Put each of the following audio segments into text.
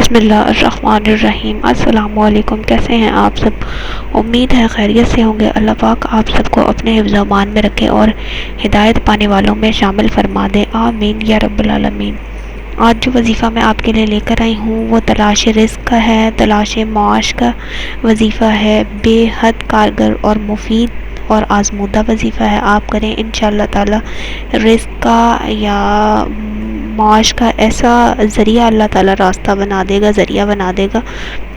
بسم اللہ الرحمن الرحیم۔ السلام علیکم، کیسے ہیں آپ سب؟ امید ہے خیریت سے ہوں گے۔ اللہ پاک آپ سب کو اپنے حفظ و امان میں رکھے اور ہدایت پانے والوں میں شامل فرما دے، آمین یا رب العالمین۔ آج جو وظیفہ میں آپ کے لیے لے کر آئی ہوں وہ تلاش رزق کا ہے، تلاش معاش کا وظیفہ ہے۔ بے حد کارگر اور مفید اور آزمودہ وظیفہ ہے۔ آپ کریں انشاءاللہ تعالی رزق کا یا معاش کا ایسا ذریعہ اللہ تعالی راستہ بنا دے گا، ذریعہ بنا دے گا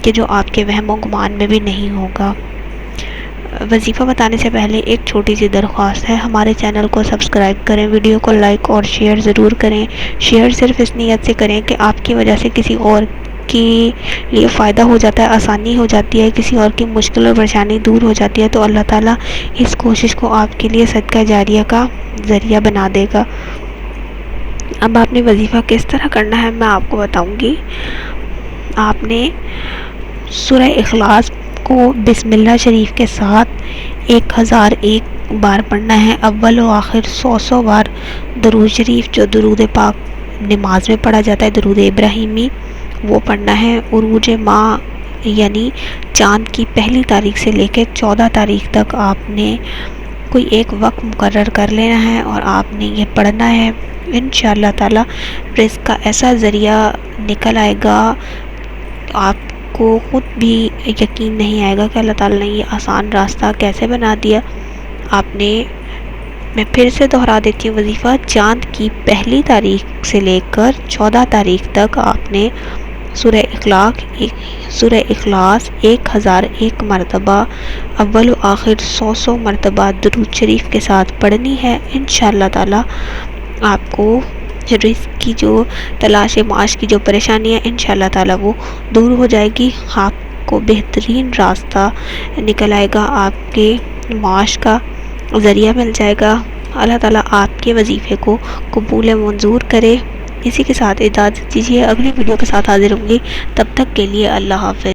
کہ جو آپ کے وہم و گمان میں بھی نہیں ہوگا۔ وظیفہ بتانے سے پہلے ایک چھوٹی سی درخواست ہے، ہمارے چینل کو سبسکرائب کریں، ویڈیو کو لائک اور شیئر ضرور کریں۔ شیئر صرف اس نیت سے کریں کہ آپ کی وجہ سے کسی اور کے لیے فائدہ ہو جاتا ہے، آسانی ہو جاتی ہے، کسی اور کی مشکل اور پریشانی دور ہو جاتی ہے، تو اللہ تعالیٰ اس کوشش کو آپ کے لیے صدقہ جاریہ کا ذریعہ بنا دے گا۔ اب آپ نے وظیفہ کس طرح کرنا ہے میں آپ کو بتاؤں گی۔ آپ نے سورہ اخلاص کو بسم اللہ شریف کے ساتھ 1001 بار پڑھنا ہے۔ اول و آخر 100 بار درود شریف، جو درود پاک نماز میں پڑھا جاتا ہے، درود ابراہیمی، وہ پڑھنا ہے۔ عروج ماہ یعنی چاند کی پہلی تاریخ سے لے کے 14 تاریخ تک آپ نے کوئی ایک وقت مقرر کر لینا ہے اور آپ نے یہ پڑھنا ہے۔ انشاءاللہ تعالی رزق کا ایسا ذریعہ نکل آئے گا، آپ کو خود بھی یقین نہیں آئے گا کہ اللہ تعالی نے یہ آسان راستہ کیسے بنا دیا۔ آپ نے، میں پھر سے دہرا دیتی ہوں، وظیفہ چاند کی پہلی تاریخ سے لے کر 14 تاریخ تک آپ نے سورہ اخلاص 1001 مرتبہ، اول و آخر 100 مرتبہ درود شریف کے ساتھ پڑھنی ہے۔ انشاءاللہ تعالی آپ کو رزق کی جو تلاش معاش کی جو پریشانی ہے انشاءاللہ تعالی وہ دور ہو جائے گی۔ آپ کو بہترین راستہ نکل آئے گا، آپ کے معاش کا ذریعہ مل جائے گا۔ اللہ تعالیٰ آپ کے وظیفے کو قبول منظور کرے۔ اسی کے ساتھ اجازت دیجیے، اگلی ویڈیو کے ساتھ حاضر ہوں گی، تب تک کے لیے اللہ حافظ۔